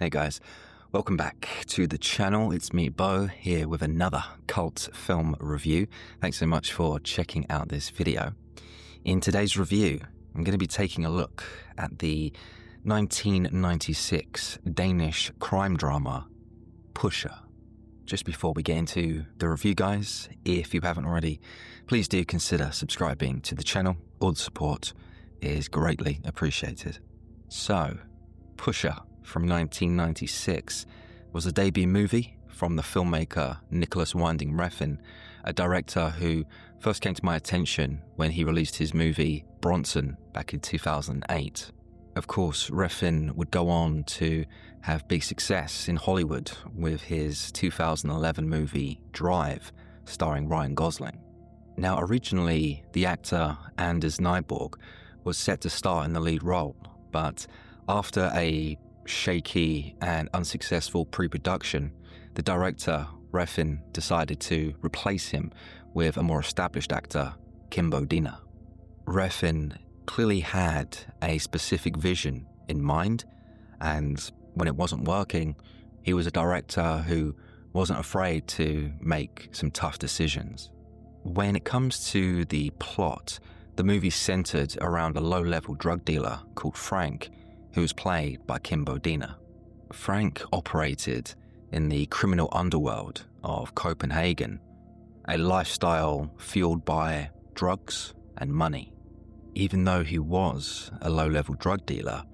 Hey guys, welcome back to the channel. It's me, Bo, here with another cult film review. Thanks so much for checking out this video. In today's review, I'm going to be taking a look at the 1996 Danish crime drama, Pusher. Just before we get into the review, guys, if you haven't already, please do consider subscribing to the channel. All the support is greatly appreciated. So, Pusher from 1996 was a debut movie from the filmmaker Nicholas Winding Refn, a director who first came to my attention when he released his movie Bronson back in 2008. Of course, Refn would go on to have big success in Hollywood with his 2011 movie Drive, starring Ryan Gosling. Now, originally, the actor Anders Nyborg was set to star in the lead role, but after a shaky and unsuccessful pre-production, the director, Refn, decided to replace him with a more established actor, Kimbo Dina. Refn clearly had a specific vision in mind, and when it wasn't working, he was a director who wasn't afraid to make some tough decisions. When it comes to the plot, the movie centered around a low-level drug dealer called Frank, who was played by Kimbo Dina. Frank operated in the criminal underworld of Copenhagen, a lifestyle fueled by drugs and money. Even though he was a low-level drug dealer,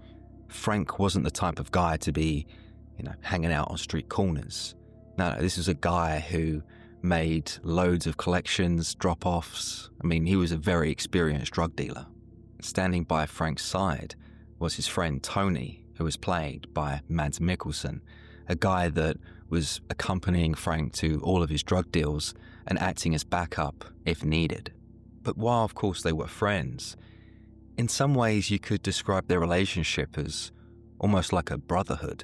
Frank wasn't the type of guy to be, hanging out on street corners. No, this was a guy who made loads of collections, drop-offs. He was a very experienced drug dealer. Standing by Frank's side was his friend Tony, who was played by Mads Mikkelsen, a guy that was accompanying Frank to all of his drug deals and acting as backup if needed. But while, of course, they were friends, in some ways you could describe their relationship as almost like a brotherhood.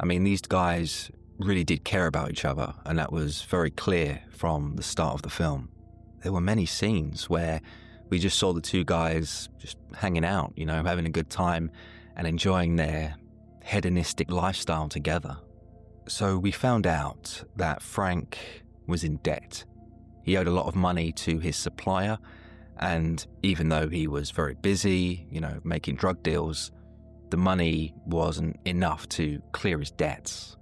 These guys really did care about each other, and that was very clear from the start of the film. There were many scenes where we just saw the two guys just hanging out, having a good time and enjoying their hedonistic lifestyle together. So we found out that Frank was in debt. He owed a lot of money to his supplier, and even though he was very busy, making drug deals, the money wasn't enough to clear his debts.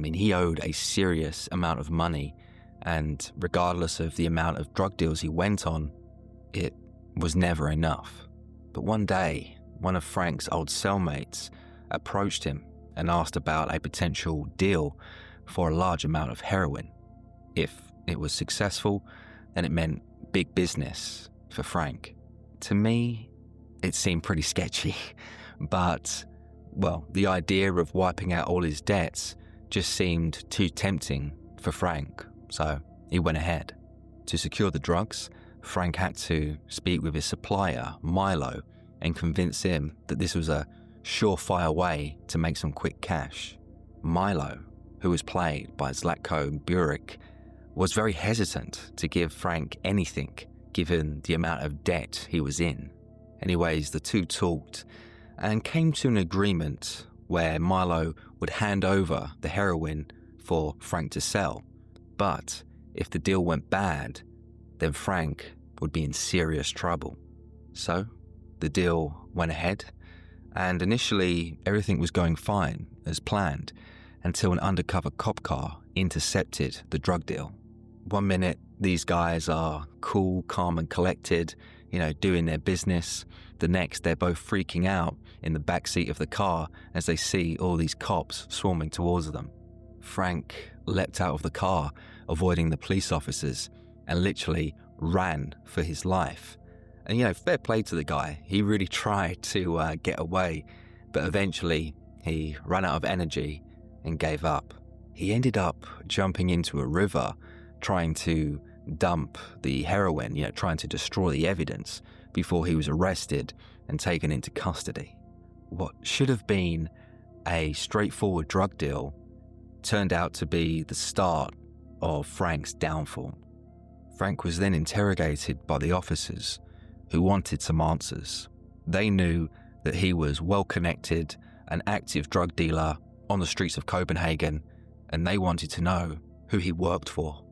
He owed a serious amount of money, and regardless of the amount of drug deals he went on, it was never enough. But one day, one of Frank's old cellmates approached him and asked about a potential deal for a large amount of heroin. If it was successful, then it meant big business for Frank. To me, it seemed pretty sketchy, but, the idea of wiping out all his debts just seemed too tempting for Frank, so he went ahead. To secure the drugs, Frank had to speak with his supplier, Milo, and convince him that this was a surefire way to make some quick cash. Milo, who was played by Zlatko Buric, was very hesitant to give Frank anything given the amount of debt he was in. Anyways, the two talked and came to an agreement where Milo would hand over the heroin for Frank to sell, but if the deal went bad, then Frank would be in serious trouble. So, the deal went ahead, and initially everything was going fine as planned until an undercover cop car intercepted the drug deal. 1 minute, these guys are cool, calm and collected, doing their business. The next, they're both freaking out in the backseat of the car as they see all these cops swarming towards them. Frank leapt out of the car, avoiding the police officers, and literally ran for his life. And fair play to the guy. He really tried to get away, but eventually he ran out of energy and gave up. He ended up jumping into a river, trying to dump the heroin, trying to destroy the evidence before he was arrested and taken into custody. What should have been a straightforward drug deal turned out to be the start of Frank's downfall. Frank was then interrogated by the officers, who wanted some answers. They knew that he was well-connected, an active drug dealer, on the streets of Copenhagen, and they wanted to know who he worked for.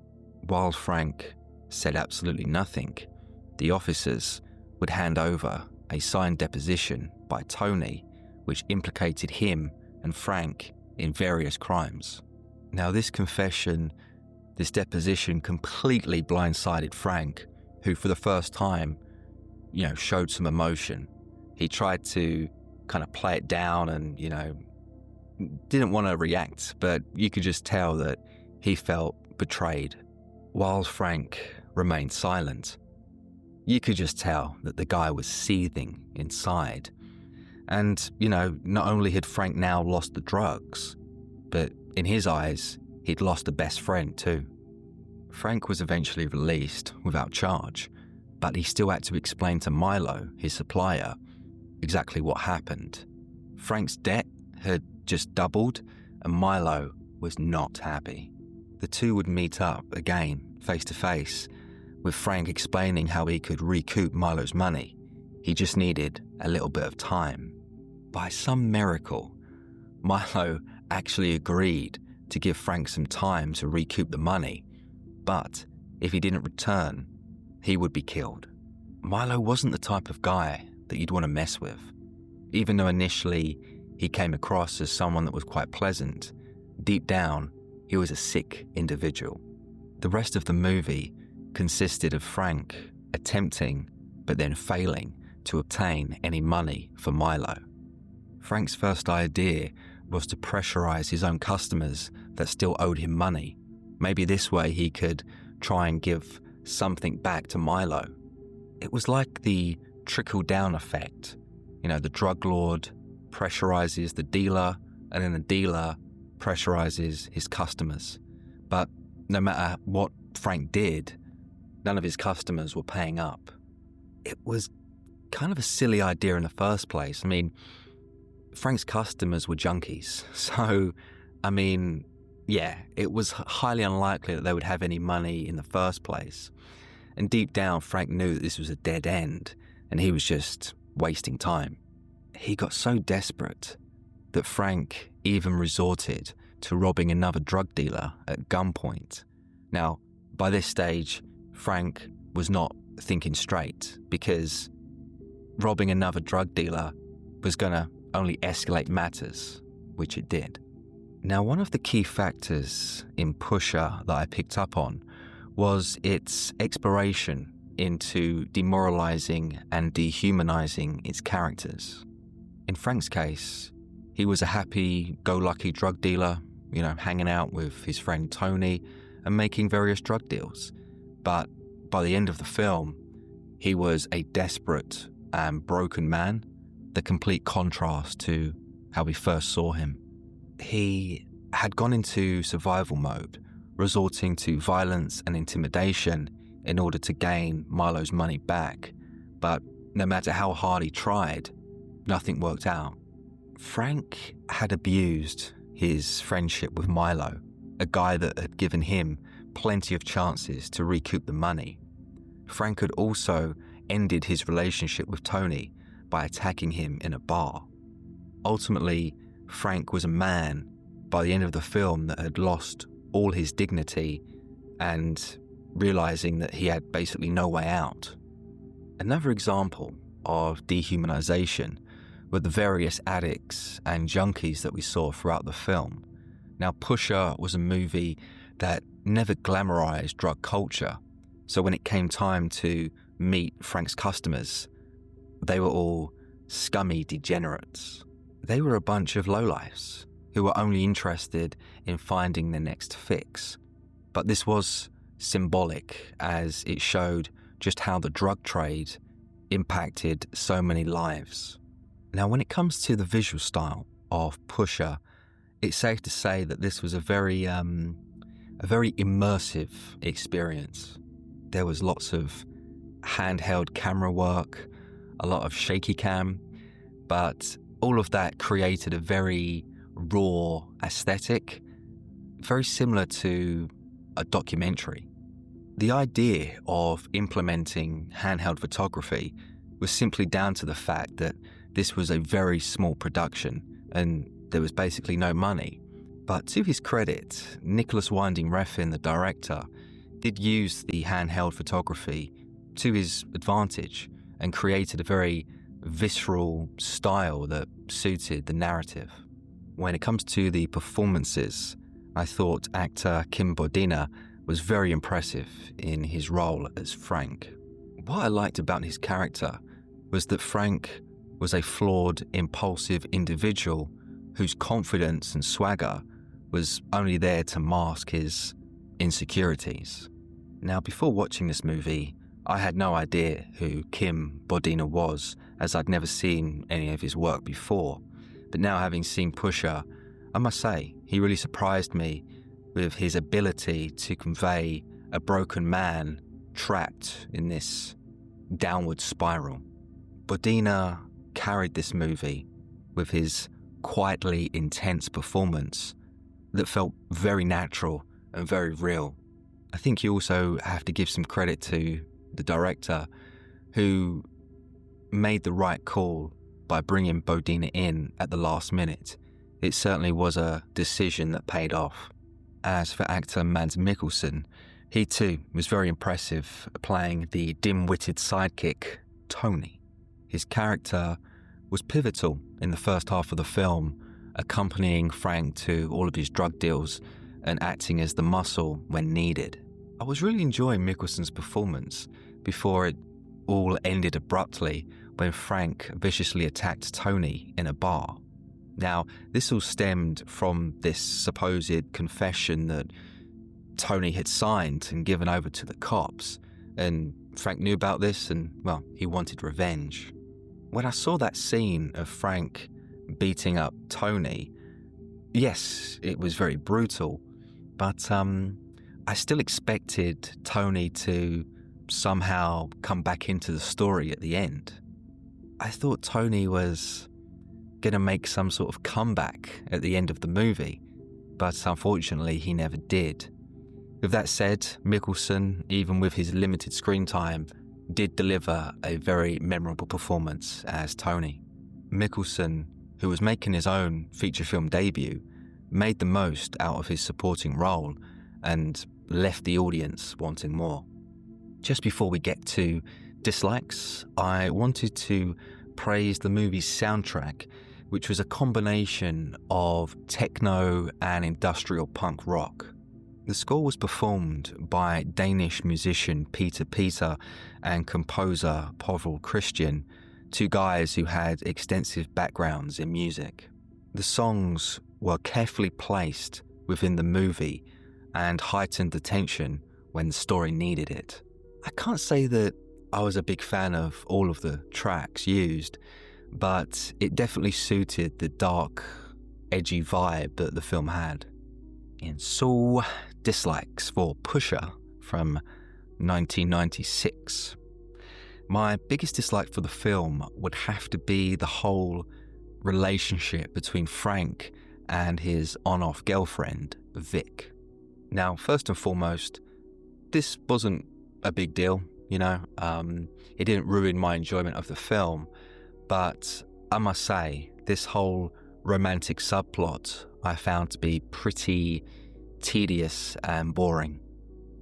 While Frank said absolutely nothing, the officers would hand over a signed deposition by Tony, which implicated him and Frank in various crimes. Now, this deposition completely blindsided Frank, who for the first time, showed some emotion. He tried to kind of play it down and, didn't want to react, but you could just tell that he felt betrayed. While Frank remained silent, you could just tell that the guy was seething inside. And, not only had Frank now lost the drugs, but in his eyes, he'd lost a best friend too. Frank was eventually released without charge, but he still had to explain to Milo, his supplier, exactly what happened. Frank's debt had just doubled, and Milo was not happy. The two would meet up again, face to face, with Frank explaining how he could recoup Milo's money. He just needed a little bit of time. By some miracle, Milo actually agreed to give Frank some time to recoup the money, but if he didn't return, he would be killed. Milo wasn't the type of guy that you'd want to mess with. Even though initially he came across as someone that was quite pleasant, deep down, he was a sick individual. The rest of the movie consisted of Frank attempting, but then failing, to obtain any money for Milo. Frank's first idea was to pressurize his own customers that still owed him money. Maybe this way he could try and give something back to Milo. It was like the trickle-down effect. The drug lord pressurizes the dealer, and then the dealer pressurizes his customers. But no matter what Frank did, none of his customers were paying up. It was kind of a silly idea in the first place. Frank's customers were junkies. So, it was highly unlikely that they would have any money in the first place. And deep down, Frank knew that this was a dead end, and he was just wasting time. He got so desperate that Frank even resorted to robbing another drug dealer at gunpoint. Now, by this stage, Frank was not thinking straight, because robbing another drug dealer was going to only escalate matters, which it did. Now, one of the key factors in Pusher that I picked up on was its exploration into demoralizing and dehumanizing its characters. In Frank's case, he was a happy-go-lucky drug dealer, hanging out with his friend Tony and making various drug deals. But by the end of the film, he was a desperate and broken man, the complete contrast to how we first saw him. He had gone into survival mode, resorting to violence and intimidation in order to gain Milo's money back. But no matter how hard he tried, nothing worked out. Frank had abused his friendship with Milo, a guy that had given him plenty of chances to recoup the money. Frank had also ended his relationship with Tony by attacking him in a bar. Ultimately, Frank was a man by the end of the film that had lost all his dignity and realizing that he had basically no way out. Another example of dehumanization were the various addicts and junkies that we saw throughout the film. Now, Pusher was a movie that never glamorized drug culture, so when it came time to meet Frank's customers, they were all scummy degenerates. They were a bunch of lowlifes who were only interested in finding the next fix. But this was symbolic, as it showed just how the drug trade impacted so many lives. Now, when it comes to the visual style of Pusher, it's safe to say that this was a very immersive experience. There was lots of handheld camera work, a lot of shaky cam, but all of that created a very raw aesthetic, very similar to a documentary. The idea of implementing handheld photography was simply down to the fact that this was a very small production and there was basically no money. But to his credit, Nicholas Winding Refn, the director, did use the handheld photography to his advantage and created a very visceral style that suited the narrative. When it comes to the performances, I thought actor Kim Bodina was very impressive in his role as Frank. What I liked about his character was that Frank was a flawed, impulsive individual whose confidence and swagger was only there to mask his insecurities. Now, before watching this movie, I had no idea who Kim Bodina was, as I'd never seen any of his work before. But now, having seen Pusher, I must say, he really surprised me with his ability to convey a broken man trapped in this downward spiral. Bodina carried this movie with his quietly intense performance that felt very natural and very real. I think you also have to give some credit to the director, who made the right call by bringing Bodina in at the last minute. It certainly was a decision that paid off. As for actor Mads Mikkelsen, he too was very impressive, playing the dim-witted sidekick, Tony. His character was pivotal in the first half of the film, accompanying Frank to all of his drug deals and acting as the muscle when needed. I was really enjoying Mikkelsen's performance before it all ended abruptly when Frank viciously attacked Tony in a bar. Now, this all stemmed from this supposed confession that Tony had signed and given over to the cops, and Frank knew about this and, well, he wanted revenge. When I saw that scene of Frank beating up Tony, yes, it was very brutal, but I still expected Tony to somehow come back into the story at the end. I thought Tony was going to make some sort of comeback at the end of the movie, but unfortunately he never did. With that said, Mikkelsen, even with his limited screen time, did deliver a very memorable performance as Tony. Mikkelsen, who was making his own feature film debut, made the most out of his supporting role and left the audience wanting more. Just before we get to dislikes, I wanted to praise the movie's soundtrack, which was a combination of techno and industrial punk rock. The score was performed by Danish musician Peter and composer Povel Christian, two guys who had extensive backgrounds in music. The songs were carefully placed within the movie and heightened the tension when the story needed it. I can't say that I was a big fan of all of the tracks used, but it definitely suited the dark, edgy vibe that the film had. And so, dislikes for Pusher from 1996. My biggest dislike for the film would have to be the whole relationship between Frank and his on-off girlfriend, Vic. Now, first and foremost, this wasn't a big deal, it didn't ruin my enjoyment of the film, but I must say, this whole romantic subplot I found to be pretty tedious and boring.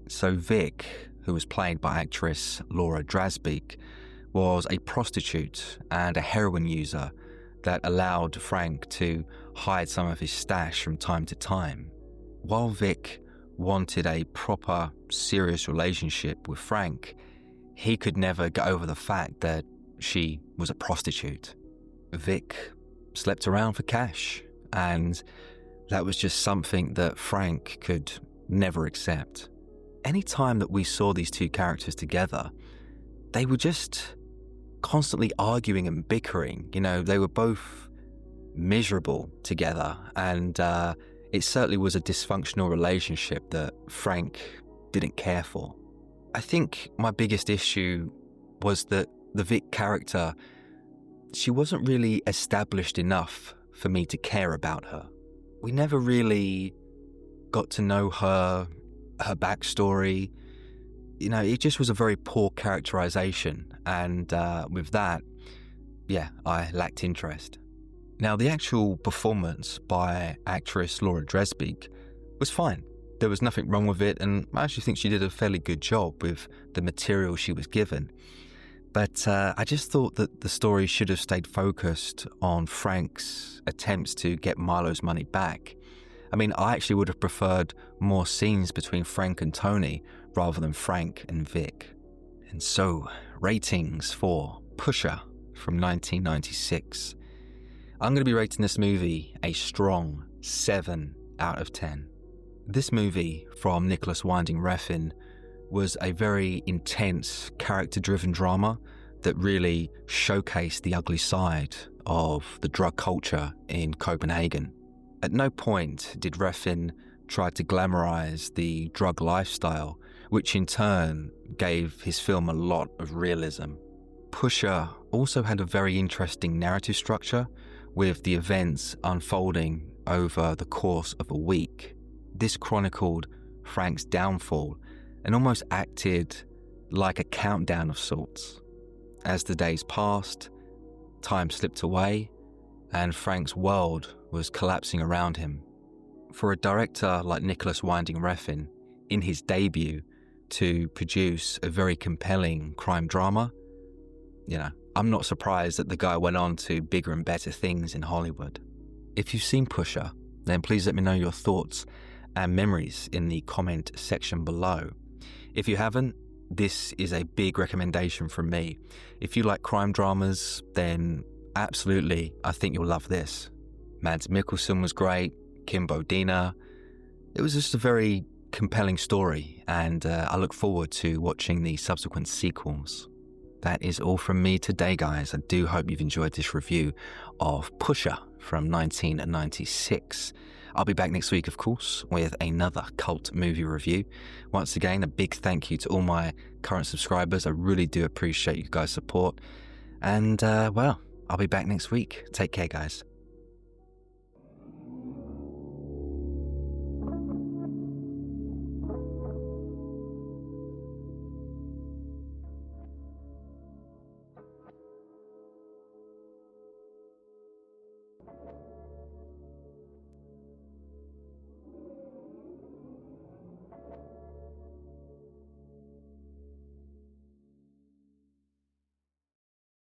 So Vic, who was played by actress Laura Drasbeek, was a prostitute and a heroin user that allowed Frank to hide some of his stash from time to time. While Vic wanted a proper, serious relationship with Frank, he could never get over the fact that she was a prostitute. Vic slept around for cash, and that was just something that Frank could never accept. Any time that we saw these two characters together, they were just constantly arguing and bickering. They were both miserable together, and it certainly was a dysfunctional relationship that Frank didn't care for. I think my biggest issue was that the Vic character, she wasn't really established enough for me to care about her. We never really got to know her backstory. It just was a very poor characterization, and with that, I lacked interest. Now, the actual performance by actress Laura Dresbig was fine. There was nothing wrong with it, and I actually think she did a fairly good job with the material she was given. But I just thought that the story should have stayed focused on Frank's attempts to get Milo's money back. I mean, I actually would have preferred more scenes between Frank and Tony rather than Frank and Vic. And so, ratings for Pusher from 1996. I'm going to be rating this movie a strong 7 out of 10. This movie from Nicholas Winding Refn was a very intense, character-driven drama that really showcased the ugly side of the drug culture in Copenhagen. At no point did Refn try to glamorize the drug lifestyle, which in turn gave his film a lot of realism. Pusher also had a very interesting narrative structure, with the events unfolding over the course of a week. This chronicled Frank's downfall and almost acted like a countdown of sorts. As the days passed, time slipped away, and Frank's world was collapsing around him. For a director like Nicholas Winding Refn, in his debut, to produce a very compelling crime drama, I'm not surprised that the guy went on to bigger and better things in Hollywood. If you've seen Pusher, then please let me know your thoughts and memories in the comment section below. If you haven't, this is a big recommendation from me. If you like crime dramas, then absolutely, I think you'll love this. Mads Mikkelsen was great, Kim Bodina. It was just a very compelling story, and I look forward to watching the subsequent sequels. That is all from me today, guys. I do hope you've enjoyed this review of Pusher from 1996. I'll be back next week, of course, with another cult movie review. Once again, a big thank you to all my current subscribers. I really do appreciate you guys' support. And, I'll be back next week. Take care, guys.